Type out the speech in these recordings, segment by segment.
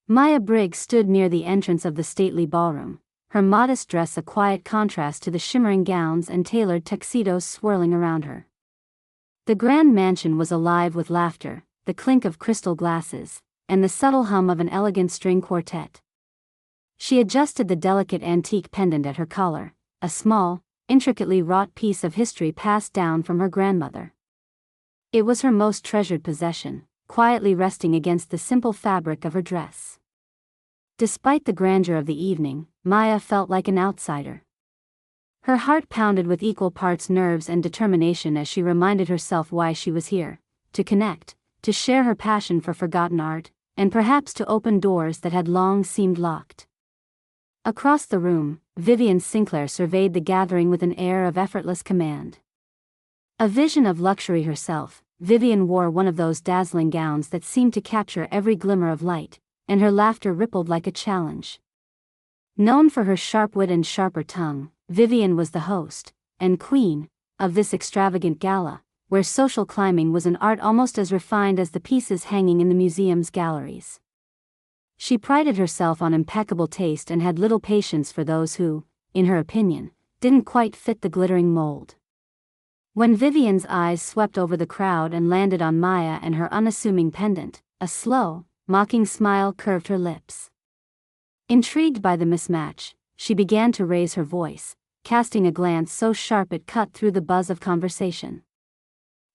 Maya Briggs stood near the entrance of the stately ballroom, her modest dress a quiet contrast to the shimmering gowns and tailored tuxedos swirling around her. The grand mansion was alive with laughter, the clink of crystal glasses, and the subtle hum of an elegant string quartet. She adjusted the delicate antique pendant at her collar, a small, intricately wrought piece of history passed down from her grandmother. It was her most treasured possession, quietly resting against the simple fabric of her dress. Despite the grandeur of the evening, Maya felt like an outsider. Her heart pounded with equal parts nerves and determination as she reminded herself why she was here: to connect, to share her passion for forgotten art, and perhaps to open doors that had long seemed locked. Across the room, Vivian Sinclair surveyed the gathering with an air of effortless command. A vision of luxury herself, Vivian wore one of those dazzling gowns that seemed to capture every glimmer of light, and her laughter rippled like a challenge. Known for her sharp wit and sharper tongue, Vivian was the host, and queen, of this extravagant gala, where social climbing was an art almost as refined as the pieces hanging in the museum's galleries. She prided herself on impeccable taste and had little patience for those who, in her opinion, didn't quite fit the glittering mold. When Vivian's eyes swept over the crowd and landed on Maya and her unassuming pendant, a slow, mocking smile curved her lips. Intrigued by the mismatch, she began to raise her voice, casting a glance so sharp it cut through the buzz of conversation.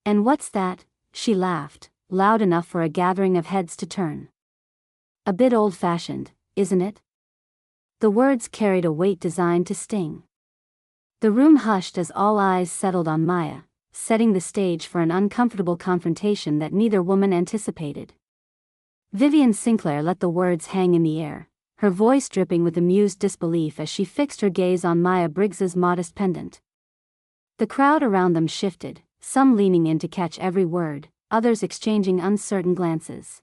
"And what's that?" she laughed, loud enough for a gathering of heads to turn. "A bit old-fashioned, isn't it?" The words carried a weight designed to sting. The room hushed as all eyes settled on Maya, setting the stage for an uncomfortable confrontation that neither woman anticipated. Vivian Sinclair let the words hang in the air, her voice dripping with amused disbelief as she fixed her gaze on Maya Briggs's modest pendant. The crowd around them shifted, some leaning in to catch every word, others exchanging uncertain glances.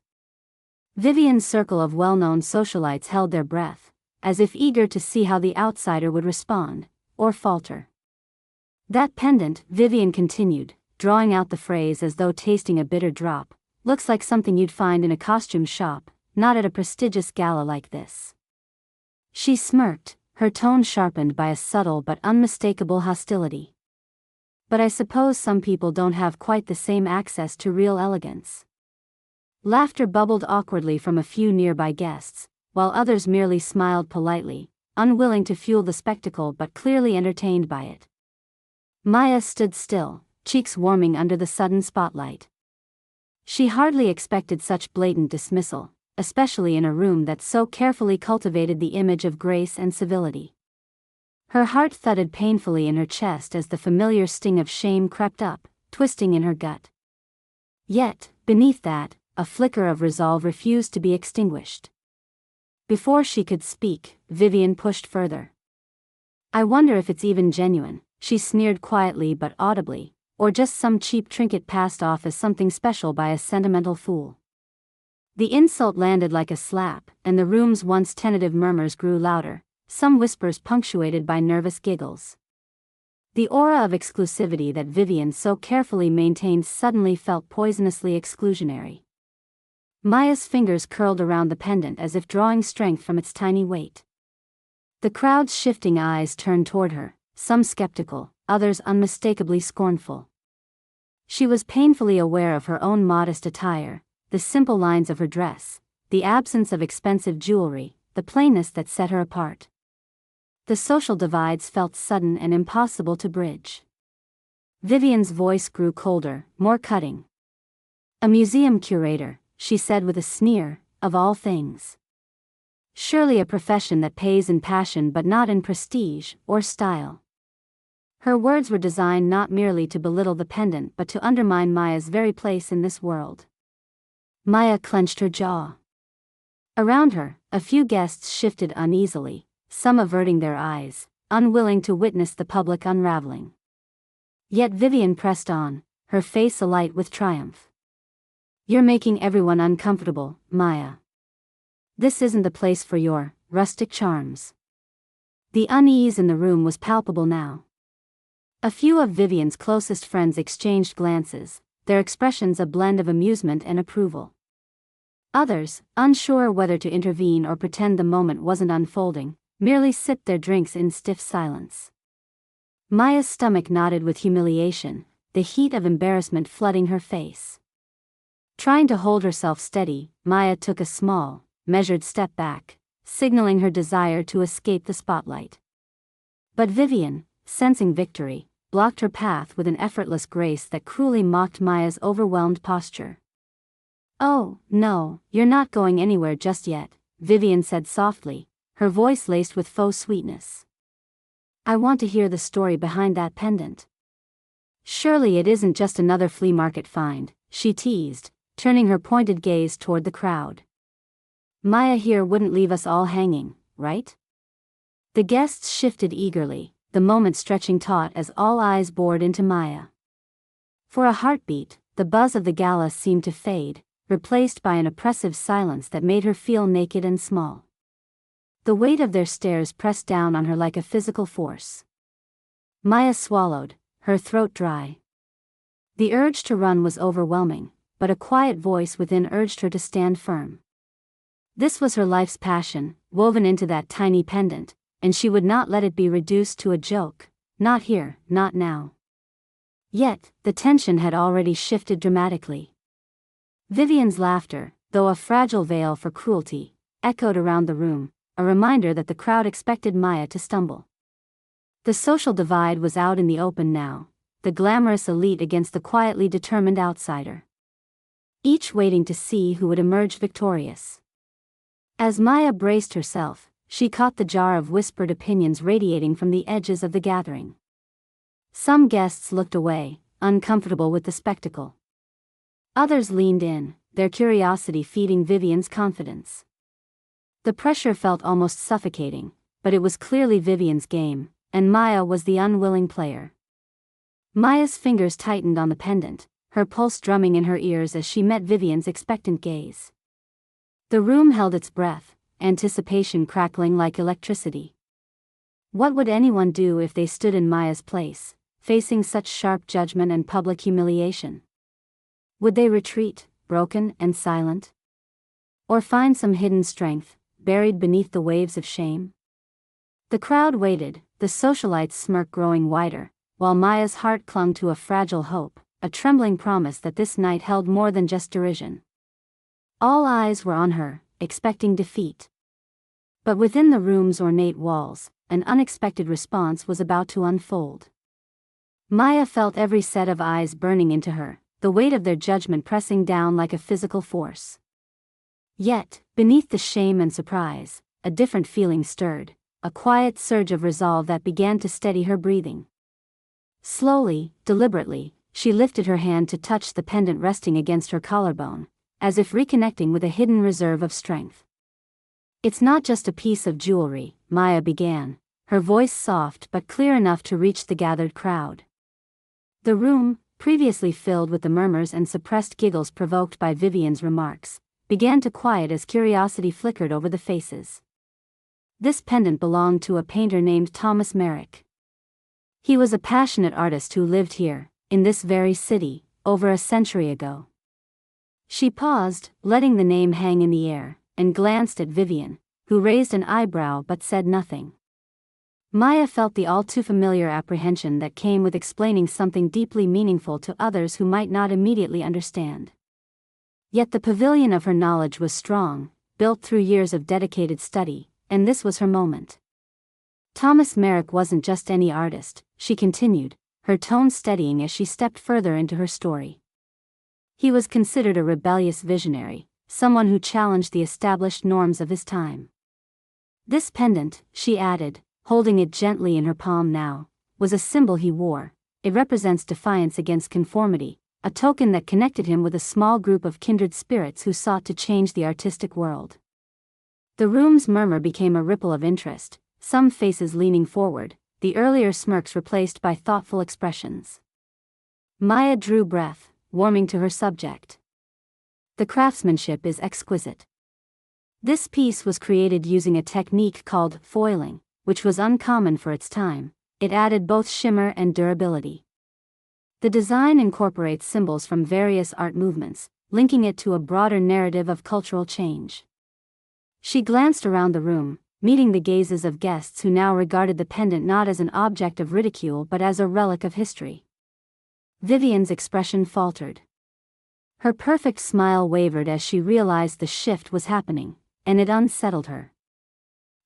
Vivian's circle of well-known socialites held their breath, as if eager to see how the outsider would respond, or falter. "That pendant," Vivian continued, drawing out the phrase as though tasting a bitter drop, "looks like something you'd find in a costume shop, not at a prestigious gala like this." She smirked, her tone sharpened by a subtle but unmistakable hostility. "But I suppose some people don't have quite the same access to real elegance." Laughter bubbled awkwardly from a few nearby guests, while others merely smiled politely, unwilling to fuel the spectacle but clearly entertained by it. Maya stood still, cheeks warming under the sudden spotlight. She hardly expected such blatant dismissal, especially in a room that so carefully cultivated the image of grace and civility. Her heart thudded painfully in her chest as the familiar sting of shame crept up, twisting in her gut. Yet, beneath that, a flicker of resolve refused to be extinguished. Before she could speak, Vivian pushed further. "I wonder if it's even genuine," she sneered quietly but audibly, "or just some cheap trinket passed off as something special by a sentimental fool." The insult landed like a slap, and the room's once tentative murmurs grew louder, some whispers punctuated by nervous giggles. The aura of exclusivity that Vivian so carefully maintained suddenly felt poisonously exclusionary. Maya's fingers curled around the pendant as if drawing strength from its tiny weight. The crowd's shifting eyes turned toward her, some skeptical, others unmistakably scornful. She was painfully aware of her own modest attire, the simple lines of her dress, the absence of expensive jewelry, the plainness that set her apart. The social divides felt sudden and impossible to bridge. Vivian's voice grew colder, more cutting. "A museum curator," she said with a sneer, "of all things. Surely a profession that pays in passion but not in prestige or style." Her words were designed not merely to belittle the pendant but to undermine Maya's very place in this world. Maya clenched her jaw. Around her, a few guests shifted uneasily, some averting their eyes, unwilling to witness the public unraveling. Yet Vivian pressed on, her face alight with triumph. "You're making everyone uncomfortable, Maya. This isn't the place for your rustic charms." The unease in the room was palpable now. A few of Vivian's closest friends exchanged glances, their expressions a blend of amusement and approval. Others, unsure whether to intervene or pretend the moment wasn't unfolding, merely sipped their drinks in stiff silence. Maya's stomach knotted with humiliation, the heat of embarrassment flooding her face. Trying to hold herself steady, Maya took a small, measured step back, signaling her desire to escape the spotlight. But Vivian, sensing victory, blocked her path with an effortless grace that cruelly mocked Maya's overwhelmed posture. "Oh, no, you're not going anywhere just yet," Vivian said softly, her voice laced with faux sweetness. "I want to hear the story behind that pendant." "Surely it isn't just another flea market find," she teased, turning her pointed gaze toward the crowd. "Maya here wouldn't leave us all hanging, right?" The guests shifted eagerly, the moment stretching taut as all eyes bored into Maya. For a heartbeat, the buzz of the gala seemed to fade, replaced by an oppressive silence that made her feel naked and small. The weight of their stares pressed down on her like a physical force. Maya swallowed, her throat dry. The urge to run was overwhelming, but a quiet voice within urged her to stand firm. This was her life's passion, woven into that tiny pendant, and she would not let it be reduced to a joke, not here, not now. Yet, the tension had already shifted dramatically. Vivian's laughter, though a fragile veil for cruelty, echoed around the room, a reminder that the crowd expected Maya to stumble. The social divide was out in the open now, the glamorous elite against the quietly determined outsider. Each waiting to see who would emerge victorious. As Maya braced herself, she caught the jar of whispered opinions radiating from the edges of the gathering. Some guests looked away, uncomfortable with the spectacle. Others leaned in, their curiosity feeding Vivian's confidence. The pressure felt almost suffocating, but it was clearly Vivian's game, and Maya was the unwilling player. Maya's fingers tightened on the pendant, her pulse drumming in her ears as she met Vivian's expectant gaze. The room held its breath, anticipation crackling like electricity. What would anyone do if they stood in Maya's place, facing such sharp judgment and public humiliation? Would they retreat, broken and silent? Or find some hidden strength, buried beneath the waves of shame? The crowd waited, the socialite's smirk growing wider, while Maya's heart clung to a fragile hope, a trembling promise that this night held more than just derision. All eyes were on her, expecting defeat. But within the room's ornate walls, an unexpected response was about to unfold. Maya felt every set of eyes burning into her, the weight of their judgment pressing down like a physical force. Yet, beneath the shame and surprise, a different feeling stirred, a quiet surge of resolve that began to steady her breathing. Slowly, deliberately, she lifted her hand to touch the pendant resting against her collarbone, as if reconnecting with a hidden reserve of strength. "It's not just a piece of jewelry," Maya began, her voice soft but clear enough to reach the gathered crowd. The room, previously filled with the murmurs and suppressed giggles provoked by Vivian's remarks, began to quiet as curiosity flickered over the faces. This pendant belonged to a painter named Thomas Merrick. He was a passionate artist who lived here, in this very city, over a century ago. She paused, letting the name hang in the air, and glanced at Vivian, who raised an eyebrow but said nothing. Maya felt the all-too-familiar apprehension that came with explaining something deeply meaningful to others who might not immediately understand. Yet the pavilion of her knowledge was strong, built through years of dedicated study, and this was her moment. Thomas Merrick wasn't just any artist, she continued, her tone steadying as she stepped further into her story. He was considered a rebellious visionary, someone who challenged the established norms of his time. This pendant, she added, holding it gently in her palm now, was a symbol he wore. It represents defiance against conformity, a token that connected him with a small group of kindred spirits who sought to change the artistic world. The room's murmur became a ripple of interest, some faces leaning forward, the earlier smirks replaced by thoughtful expressions. Maya drew breath, warming to her subject. The craftsmanship is exquisite. This piece was created using a technique called foiling, which was uncommon for its time. It added both shimmer and durability. The design incorporates symbols from various art movements, linking it to a broader narrative of cultural change. She glanced around the room, meeting the gazes of guests who now regarded the pendant not as an object of ridicule but as a relic of history. Vivian's expression faltered. Her perfect smile wavered as she realized the shift was happening, and it unsettled her.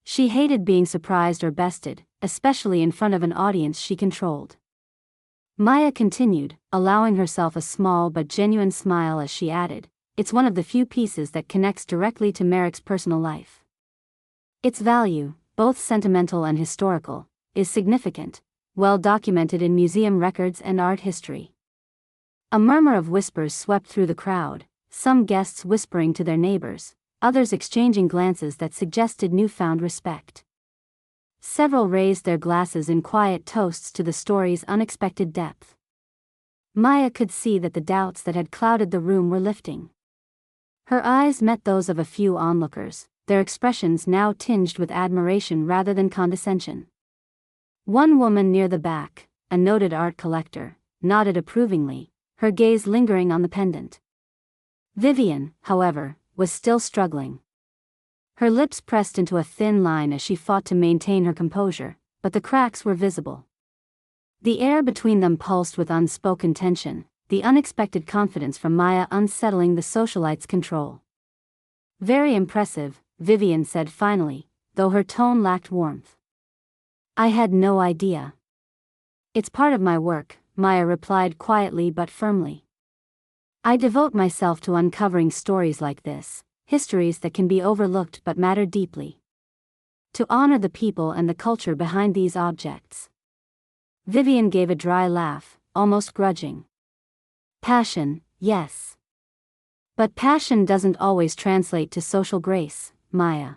She hated being surprised or bested, especially in front of an audience she controlled. Maya continued, allowing herself a small but genuine smile as she added, "It's one of the few pieces that connects directly to Merrick's personal life. Its value, both sentimental and historical, is significant, well documented in museum records and art history." A murmur of whispers swept through the crowd, some guests whispering to their neighbors, others exchanging glances that suggested newfound respect. Several raised their glasses in quiet toasts to the story's unexpected depth. Maya could see that the doubts that had clouded the room were lifting. Her eyes met those of a few onlookers, their expressions now tinged with admiration rather than condescension. One woman near the back, a noted art collector, nodded approvingly, her gaze lingering on the pendant. Vivian, however, was still struggling. Her lips pressed into a thin line as she fought to maintain her composure, but the cracks were visible. The air between them pulsed with unspoken tension, the unexpected confidence from Maya unsettling the socialite's control. "Very impressive," Vivian said finally, though her tone lacked warmth. "I had no idea." "It's part of my work," Maya replied quietly but firmly. "I devote myself to uncovering stories like this, histories that can be overlooked but matter deeply. To honor the people and the culture behind these objects." Vivian gave a dry laugh, almost grudging. "Passion, yes. But passion doesn't always translate to social grace, Maya."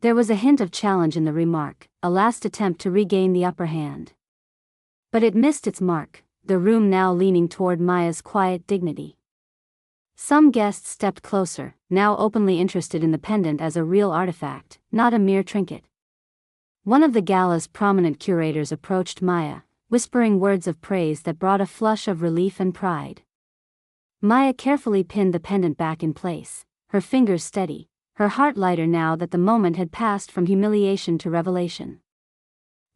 There was a hint of challenge in the remark, a last attempt to regain the upper hand. But it missed its mark, the room now leaning toward Maya's quiet dignity. Some guests stepped closer, now openly interested in the pendant as a real artifact, not a mere trinket. One of the gala's prominent curators approached Maya, whispering words of praise that brought a flush of relief and pride. Maya carefully pinned the pendant back in place, her fingers steady, her heart lighter now that the moment had passed from humiliation to revelation.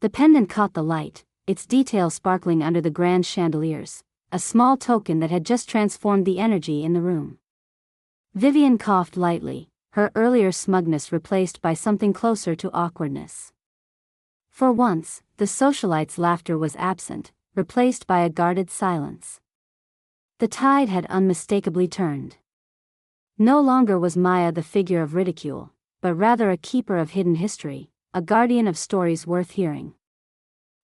The pendant caught the light, its detail sparkling under the grand chandeliers, a small token that had just transformed the energy in the room. Vivian coughed lightly, her earlier smugness replaced by something closer to awkwardness. For once, the socialite's laughter was absent, replaced by a guarded silence. The tide had unmistakably turned. No longer was Maya the figure of ridicule, but rather a keeper of hidden history, a guardian of stories worth hearing.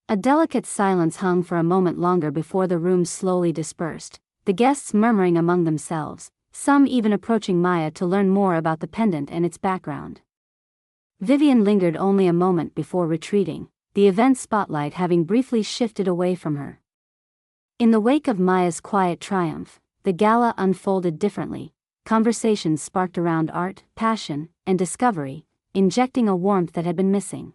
A delicate silence hung for a moment longer before the room slowly dispersed, the guests murmuring among themselves, some even approaching Maya to learn more about the pendant and its background. Vivian lingered only a moment before retreating, the event's spotlight having briefly shifted away from her. In the wake of Maya's quiet triumph, the gala unfolded differently. Conversations sparked around art, passion, and discovery, injecting a warmth that had been missing.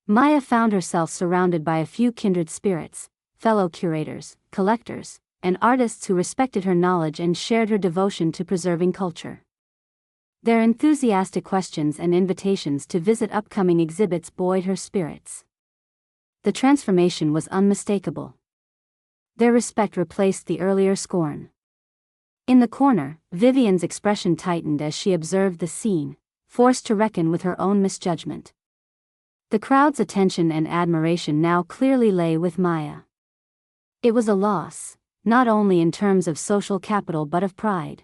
Maya found herself surrounded by a few kindred spirits, fellow curators, collectors, and artists who respected her knowledge and shared her devotion to preserving culture. Their enthusiastic questions and invitations to visit upcoming exhibits buoyed her spirits. The transformation was unmistakable. Their respect replaced the earlier scorn. In the corner, Vivian's expression tightened as she observed the scene, forced to reckon with her own misjudgment. The crowd's attention and admiration now clearly lay with Maya. It was a loss, not only in terms of social capital but of pride.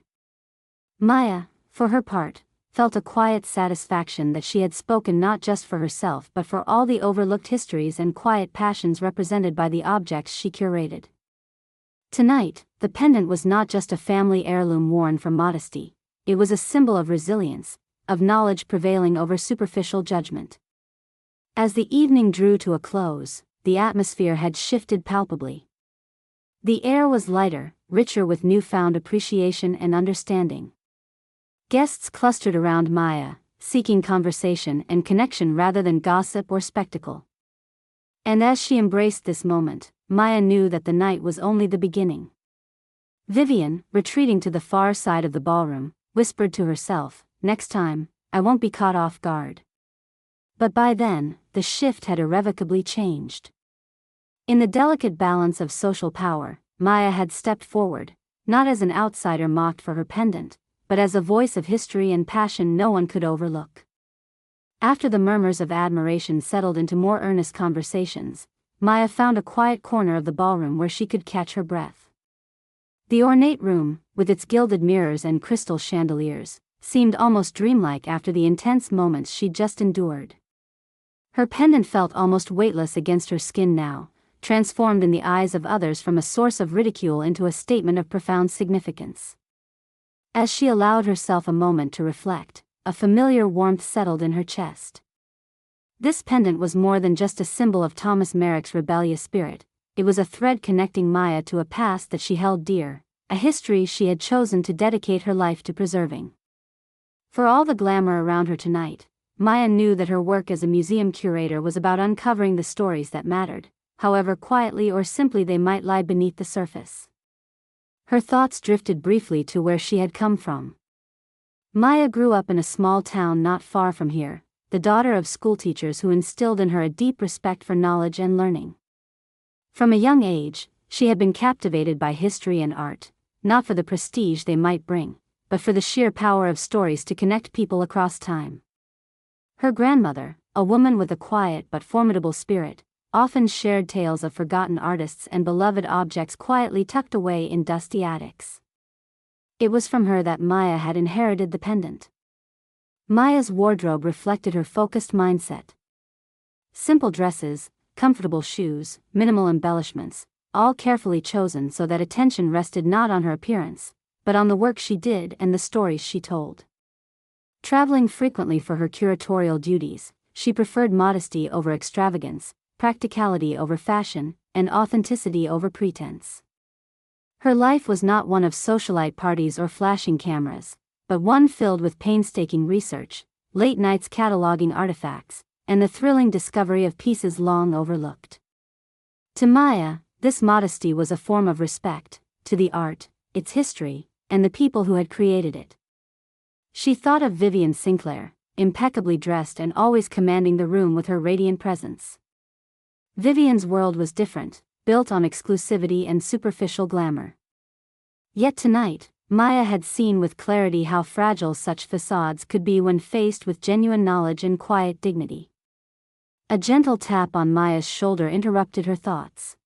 Maya, for her part, felt a quiet satisfaction that she had spoken not just for herself but for all the overlooked histories and quiet passions represented by the objects she curated. Tonight, the pendant was not just a family heirloom worn for modesty, it was a symbol of resilience, of knowledge prevailing over superficial judgment. As the evening drew to a close, the atmosphere had shifted palpably. The air was lighter, richer with newfound appreciation and understanding. Guests clustered around Maya, seeking conversation and connection rather than gossip or spectacle. And as she embraced this moment, Maya knew that the night was only the beginning. Vivian, retreating to the far side of the ballroom, whispered to herself, "Next time, I won't be caught off guard." But by then, the shift had irrevocably changed. In the delicate balance of social power, Maya had stepped forward, not as an outsider mocked for her pendant, but as a voice of history and passion no one could overlook. After the murmurs of admiration settled into more earnest conversations, Maya found a quiet corner of the ballroom where she could catch her breath. The ornate room, with its gilded mirrors and crystal chandeliers, seemed almost dreamlike after the intense moments she'd just endured. Her pendant felt almost weightless against her skin now, transformed in the eyes of others from a source of ridicule into a statement of profound significance. As she allowed herself a moment to reflect, a familiar warmth settled in her chest. This pendant was more than just a symbol of Thomas Merrick's rebellious spirit, it was a thread connecting Maya to a past that she held dear, a history she had chosen to dedicate her life to preserving. For all the glamour around her tonight, Maya knew that her work as a museum curator was about uncovering the stories that mattered, however quietly or simply they might lie beneath the surface. Her thoughts drifted briefly to where she had come from. Maya grew up in a small town not far from here, the daughter of schoolteachers who instilled in her a deep respect for knowledge and learning. From a young age, she had been captivated by history and art, not for the prestige they might bring, but for the sheer power of stories to connect people across time. Her grandmother, a woman with a quiet but formidable spirit, often shared tales of forgotten artists and beloved objects quietly tucked away in dusty attics. It was from her that Maya had inherited the pendant. Maya's wardrobe reflected her focused mindset. Simple dresses, comfortable shoes, minimal embellishments, all carefully chosen so that attention rested not on her appearance, but on the work she did and the stories she told. Traveling frequently for her curatorial duties, she preferred modesty over extravagance, practicality over fashion, and authenticity over pretense. Her life was not one of socialite parties or flashing cameras, but one filled with painstaking research, late nights cataloging artifacts, and the thrilling discovery of pieces long overlooked. To Maya, this modesty was a form of respect, to the art, its history, and the people who had created it. She thought of Vivian Sinclair, impeccably dressed and always commanding the room with her radiant presence. Vivian's world was different, built on exclusivity and superficial glamour. Yet tonight, Maya had seen with clarity how fragile such facades could be when faced with genuine knowledge and quiet dignity. A gentle tap on Maya's shoulder interrupted her thoughts.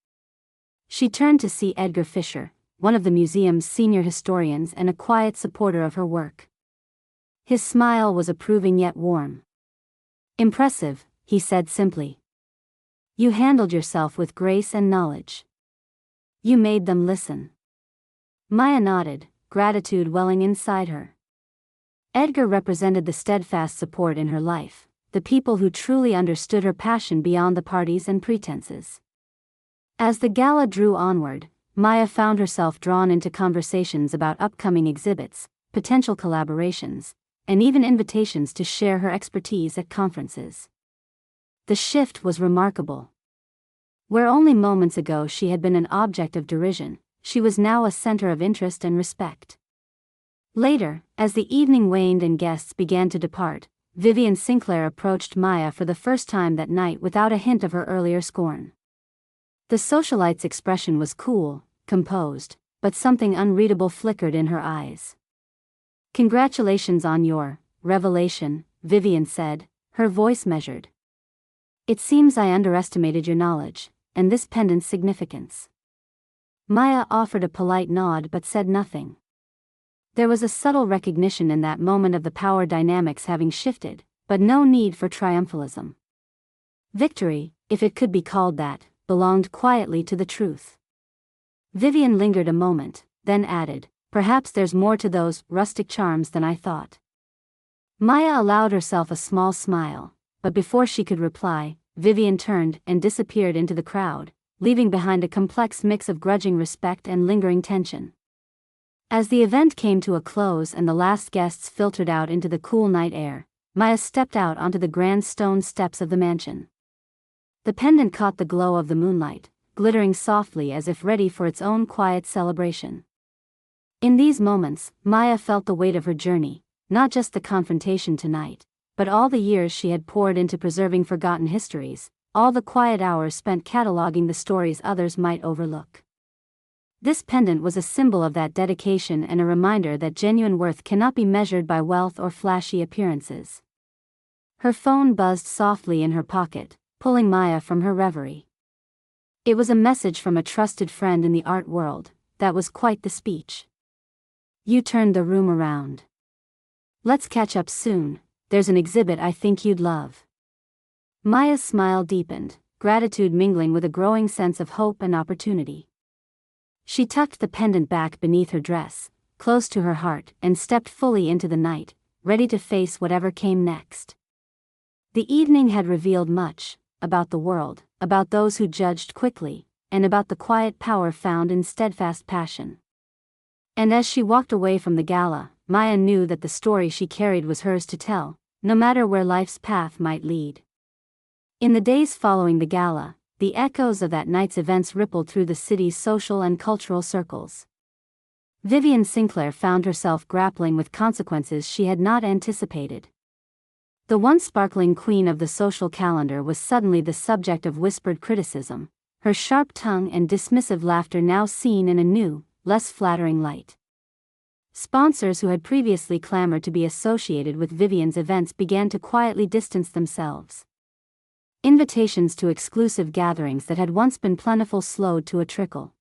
She turned to see Edgar Fisher, one of the museum's senior historians and a quiet supporter of her work. His smile was approving yet warm. "Impressive," he said simply. "You handled yourself with grace and knowledge. You made them listen." Maya nodded, gratitude welling inside her. Edgar represented the steadfast support in her life, the people who truly understood her passion beyond the parties and pretenses. As the gala drew onward, Maya found herself drawn into conversations about upcoming exhibits, potential collaborations, and even invitations to share her expertise at conferences. The shift was remarkable. Where only moments ago she had been an object of derision, she was now a center of interest and respect. Later, as the evening waned and guests began to depart, Vivian Sinclair approached Maya for the first time that night without a hint of her earlier scorn. The socialite's expression was cool, composed, but something unreadable flickered in her eyes. "Congratulations on your revelation," Vivian said, her voice measured. "It seems I underestimated your knowledge, and this pendant's significance." Maya offered a polite nod but said nothing. There was a subtle recognition in that moment of the power dynamics having shifted, but no need for triumphalism. Victory, if it could be called that, belonged quietly to the truth. Vivian lingered a moment, then added, "Perhaps there's more to those rustic charms than I thought." Maya allowed herself a small smile, but before she could reply, Vivian turned and disappeared into the crowd, leaving behind a complex mix of grudging respect and lingering tension. As the event came to a close and the last guests filtered out into the cool night air, Maya stepped out onto the grand stone steps of the mansion. The pendant caught the glow of the moonlight, glittering softly as if ready for its own quiet celebration. In these moments, Maya felt the weight of her journey, not just the confrontation tonight, but all the years she had poured into preserving forgotten histories, all the quiet hours spent cataloging the stories others might overlook. This pendant was a symbol of that dedication and a reminder that genuine worth cannot be measured by wealth or flashy appearances. Her phone buzzed softly in her pocket, pulling Maya from her reverie. It was a message from a trusted friend in the art world. That was quite the speech. "You turned the room around. Let's catch up soon, there's an exhibit I think you'd love." Maya's smile deepened, gratitude mingling with a growing sense of hope and opportunity. She tucked the pendant back beneath her dress, close to her heart, and stepped fully into the night, ready to face whatever came next. The evening had revealed much, about the world, about those who judged quickly, and about the quiet power found in steadfast passion. And as she walked away from the gala, Maya knew that the story she carried was hers to tell, no matter where life's path might lead. In the days following the gala, the echoes of that night's events rippled through the city's social and cultural circles. Vivian Sinclair found herself grappling with consequences she had not anticipated. The once sparkling queen of the social calendar was suddenly the subject of whispered criticism, her sharp tongue and dismissive laughter now seen in a new, less flattering light. Sponsors who had previously clamored to be associated with Vivian's events began to quietly distance themselves. Invitations to exclusive gatherings that had once been plentiful slowed to a trickle.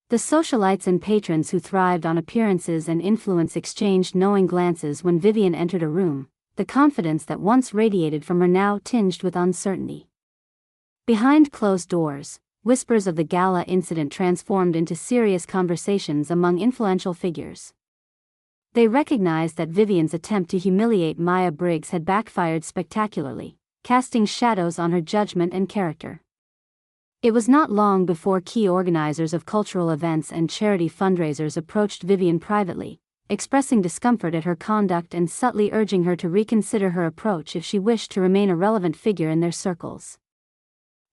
The socialites and patrons who thrived on appearances and influence exchanged knowing glances when Vivian entered a room, the confidence that once radiated from her now tinged with uncertainty. Behind closed doors, whispers of the gala incident transformed into serious conversations among influential figures. They recognized that Vivian's attempt to humiliate Maya Briggs had backfired spectacularly, casting shadows on her judgment and character. It was not long before key organizers of cultural events and charity fundraisers approached Vivian privately, expressing discomfort at her conduct and subtly urging her to reconsider her approach if she wished to remain a relevant figure in their circles.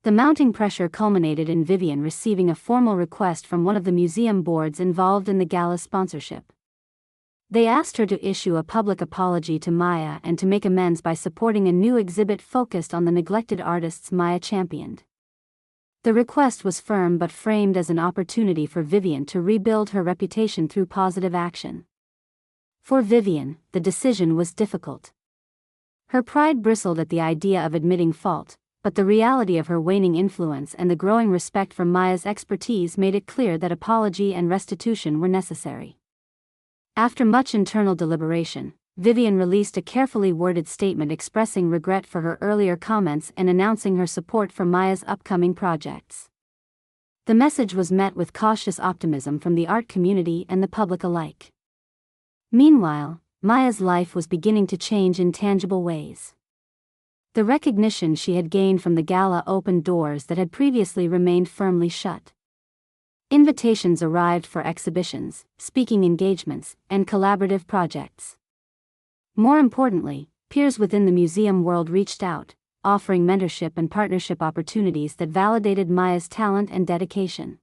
The mounting pressure culminated in Vivian receiving a formal request from one of the museum boards involved in the gala's sponsorship. They asked her to issue a public apology to Maya and to make amends by supporting a new exhibit focused on the neglected artists Maya championed. The request was firm but framed as an opportunity for Vivian to rebuild her reputation through positive action. For Vivian, the decision was difficult. Her pride bristled at the idea of admitting fault, but the reality of her waning influence and the growing respect for Maya's expertise made it clear that apology and restitution were necessary. After much internal deliberation, Vivian released a carefully worded statement expressing regret for her earlier comments and announcing her support for Maya's upcoming projects. The message was met with cautious optimism from the art community and the public alike. Meanwhile, Maya's life was beginning to change in tangible ways. The recognition she had gained from the gala opened doors that had previously remained firmly shut. Invitations arrived for exhibitions, speaking engagements, and collaborative projects. More importantly, peers within the museum world reached out, offering mentorship and partnership opportunities that validated Maya's talent and dedication.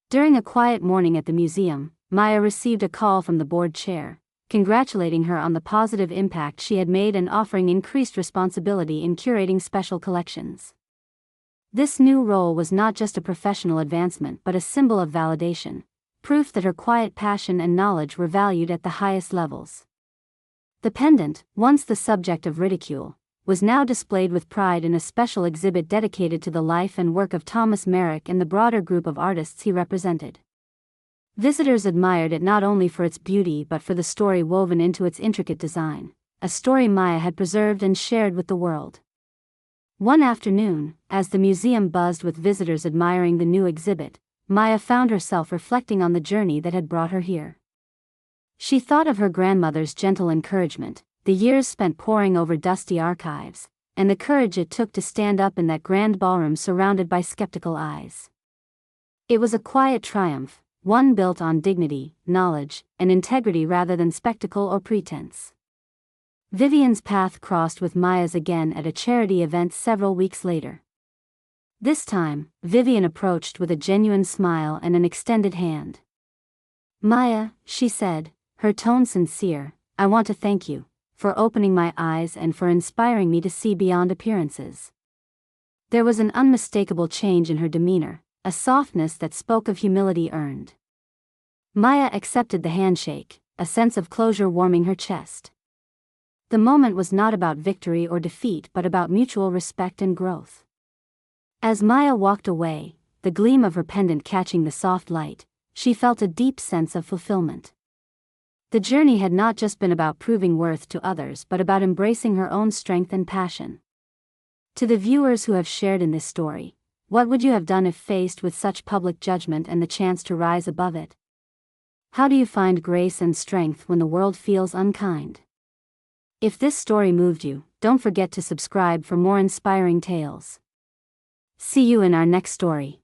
During a quiet morning at the museum, Maya received a call from the board chair, congratulating her on the positive impact she had made and offering increased responsibility in curating special collections. This new role was not just a professional advancement but a symbol of validation, proof that her quiet passion and knowledge were valued at the highest levels. The pendant, once the subject of ridicule, was now displayed with pride in a special exhibit dedicated to the life and work of Thomas Merrick and the broader group of artists he represented. Visitors admired it not only for its beauty but for the story woven into its intricate design, a story Maya had preserved and shared with the world. One afternoon, as the museum buzzed with visitors admiring the new exhibit, Maya found herself reflecting on the journey that had brought her here. She thought of her grandmother's gentle encouragement, the years spent poring over dusty archives, and the courage it took to stand up in that grand ballroom surrounded by skeptical eyes. It was a quiet triumph, one built on dignity, knowledge, and integrity rather than spectacle or pretense. Vivian's path crossed with Maya's again at a charity event several weeks later. This time, Vivian approached with a genuine smile and an extended hand. Maya, she said, her tone sincere, I want to thank you for opening my eyes and for inspiring me to see beyond appearances. There was an unmistakable change in her demeanor, a softness that spoke of humility earned. Maya accepted the handshake, a sense of closure warming her chest. The moment was not about victory or defeat but about mutual respect and growth. As Maya walked away, the gleam of her pendant catching the soft light, she felt a deep sense of fulfillment. The journey had not just been about proving worth to others but about embracing her own strength and passion. To the viewers who have shared in this story, what would you have done if faced with such public judgment and the chance to rise above it? How do you find grace and strength when the world feels unkind? If this story moved you, don't forget to subscribe for more inspiring tales. See you in our next story.